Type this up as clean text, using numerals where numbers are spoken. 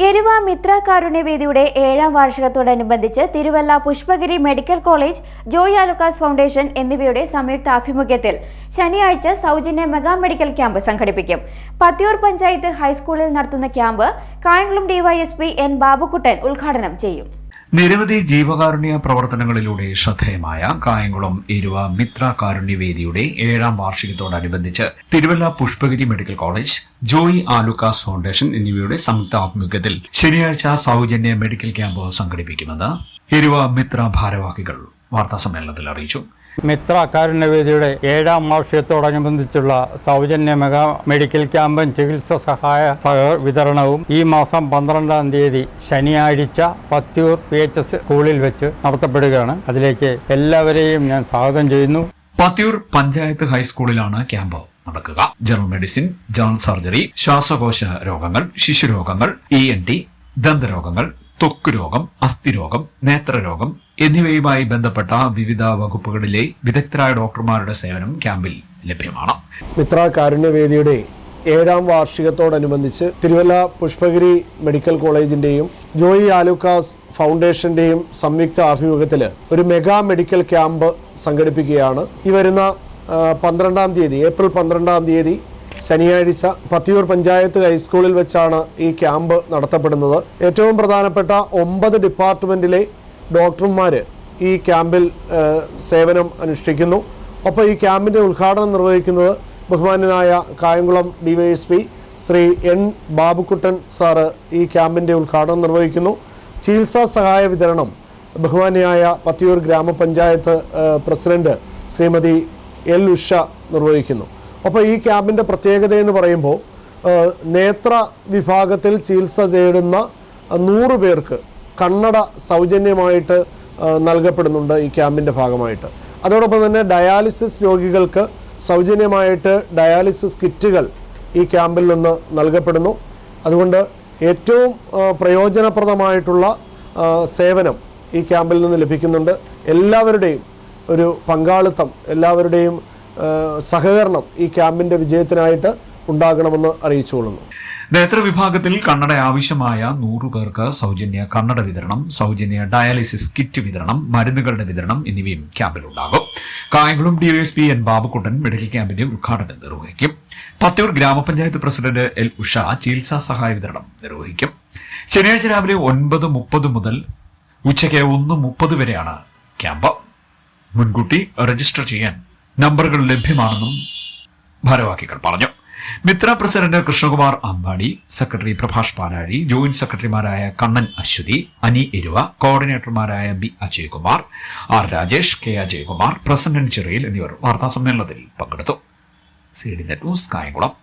എരുവ മിത്ര കാരുണ്യവേദിയുടെ 7ാം വാർഷികത്തോടനുബന്ധിച്ച് Thiruvalla Pushpagiri medical college, Joy Alukkas foundation എന്നിവയുടെ സംയുക്ത ആഭിമുഖ്യത്തിൽ ശനിയാഴ്ച സൗജന്യ മെഗാ മെഡിക്കൽ ക്യാമ്പ് സംഘടിപ്പിക്കും. പത്തിയൂർ പഞ്ചായത്ത് ഹൈസ്കൂളിൽ നടത്തുന്ന camp Kayamkulam DYSP N Babukuttan ഉദ്ഘാടനം ചെയ്യും. നിരവധി ജീവകാരുണ്യ പ്രവർത്തനങ്ങളിലൂടെ ശ്രദ്ധേയമായ കായംകുളം എരുവ മിത്ര കാരുണ്യവേദിയുടെ 7ാം വാർഷികത്തോടനുബന്ധിച്ച് Thiruvalla Pushpagiri medical college, Joy Alukkas foundation എന്നിവയുടെ സംയുക്ത ആഭിമുഖ്യത്തിൽ ശനിയാഴ്ച സൗജന്യ മെഡിക്കൽ ക്യാമ്പ് സംഘടിപ്പിക്കുമെന്ന് എരുവ മിത്ര ഭാരവാഹികൾ വാർത്താസമ്മേളനത്തിൽ അറിയിച്ചു. മിത്ര കാരുണ്യവേദിയുടെ 7ാം വാർഷികത്തോടനുബന്ധിച്ചുള്ള സൗജന്യ മെഗാ മെഡിക്കൽ ക്യാമ്പും ചികിത്സാ സഹായ വിതരണവും ഈ മാസം 12-ാം തീയതി ശനിയാഴ്ച പത്തിയൂർ PHS സ്കൂളിൽ വെച്ച് നടത്തപ്പെടുകയാണ്. അതിലേക്ക് എല്ലാവരെയും ഞാൻ സ്വാഗതം ചെയ്യുന്നു. പത്തിയൂർ പഞ്ചായത്ത് ഹൈസ്കൂളിലാണ് ക്യാമ്പ് നടക്കുക. ജനറൽ മെഡിസിൻ, ജനറൽ സർജറി, ശ്വാസകോശ രോഗങ്ങൾ, ശിശുരോഗങ്ങൾ, ENT, ദന്തരോഗങ്ങൾ, ത്വക്ക് രോഗം, അസ്ഥിരോഗം, നേത്രരോഗം എന്നിവയുമായി ബന്ധപ്പെട്ട വിവിധ വകുപ്പുകളിലെ വിദഗ്ധരായ ഡോക്ടർമാരുടെ സേവനം ക്യാമ്പിൽ ലഭ്യമാണ്. മിത്ര കാരുണ്യവേദിയുടെ 7ാം വാർഷികത്തോടനുബന്ധിച്ച് തിരുവല്ല പുഷ്പഗിരി മെഡിക്കൽ കോളേജിന്റെയും ജോയ് ആലുക്കാസ് ഫൗണ്ടേഷന്റെയും സംയുക്ത ആഭിമുഖ്യത്തിൽ ഒരു മെഗാ മെഡിക്കൽ ക്യാമ്പ് സംഘടിപ്പിക്കുകയാണ്. ഈ വരുന്ന 12-ാം തീയതി, ഏപ്രിൽ 12-ാം തീയതി ശനിയാഴ്ച പത്തിയൂർ പഞ്ചായത്ത് ഹൈസ്കൂളിൽ വെച്ചാണ് ഈ ക്യാമ്പ് നടത്തപ്പെടുന്നത്. ഏറ്റവും പ്രധാനപ്പെട്ട 9 ഡിപ്പാർട്ട്മെന്റിലെ ഡോക്ടർമാർ ഈ ക്യാമ്പിൽ സേവനം അനുഷ്ഠിക്കുന്നു. ഒപ്പം ഈ ക്യാമ്പിന്റെ ഉദ്ഘാടനം നിർവഹിക്കുന്നത് ബഹുമാന്യനായ Kayamkulam DYSP Shri N Babukuttan sir ഈ ക്യാമ്പിന്റെ ഉദ്ഘാടനം നിർവഹിക്കുന്നു. ചികിത്സാ സഹായ വിതരണം ബഹുമാന്യനായ പത്തിയൂർ ഗ്രാമപഞ്ചായത്ത് പ്രസിഡന്റ് ശ്രീമതി എൽ ഉഷ നിർവഹിക്കുന്നു. അപ്പോൾ ഈ ക്യാമ്പിൻ്റെ പ്രത്യേകത എന്ന് പറയുമ്പോൾ നേത്ര വിഭാഗത്തിൽ ചികിത്സ തേടുന്ന 100 പേർക്ക് കണ്ണട സൗജന്യമായിട്ട് നൽകപ്പെടുന്നുണ്ട് ഈ ക്യാമ്പിൻ്റെ ഭാഗമായിട്ട്. അതോടൊപ്പം തന്നെ ഡയാലിസിസ് രോഗികൾക്ക് സൗജന്യമായിട്ട് ഡയാലിസിസ് കിറ്റുകൾ ഈ ക്യാമ്പിൽ നിന്ന് നൽകപ്പെടുന്നു. അതുകൊണ്ട് ഏറ്റവും പ്രയോജനപ്രദമായിട്ടുള്ള സേവനം ഈ ക്യാമ്പിൽ നിന്ന് ലഭിക്കുന്നുണ്ട്. എല്ലാവരുടെയും ഒരു പങ്കാളിത്തം, എല്ലാവരുടെയും സഹകരണം ഈ ക്യാമ്പിന്റെ വിജയത്തിനായിട്ട് ഉണ്ടാകണമെന്ന് അറിയിച്ചുകൊള്ളുന്നു. നേത്രവിഭാഗത്തിൽ കണ്ണട ആവശ്യമായ 100 പേർക്ക് സൗജന്യ കണ്ണട വിതരണം, സൗജന്യ ഡയാലിസിസ് കിറ്റ് വിതരണം, മരുന്നുകളുടെ വിതരണം എന്നിവയും ക്യാമ്പിലുണ്ടാകും. Kayamkulam DYSP N Babukuttan medical ക്യാമ്പിന്റെ ഉദ്ഘാടനം നിർവഹിക്കും. പത്തിയൂർ ഗ്രാമപഞ്ചായത്ത് പ്രസിഡന്റ് എൽ ഉഷ ചികിത്സാ സഹായ വിതരണം നിർവഹിക്കും. ശനിയാഴ്ച രാവിലെ 9:30 മുതൽ ഉച്ചയ്ക്ക് 1:30 വരെയാണ് ക്യാമ്പ്. മുൻകൂട്ടി രജിസ്റ്റർ ചെയ്യാൻ നമ്പറുകൾ ലഭ്യമാണെന്നും ഭാരവാഹികൾ പറഞ്ഞു. Mitra president Krishnakumar Ambadi, secretary Prabhash Palazhi, joint സെക്രട്ടറിമാരായ കണ്ണൻ അശ്വതി, അനി എരുവ, കോർഡിനേറ്റർമാരായ B Ajaykumar, R Rajesh, K Ajaykumar, president Chirayil എന്നിവർ വാർത്താസമ്മേളനത്തിൽ പങ്കെടുത്തു. CDNet news, Kayamkulam.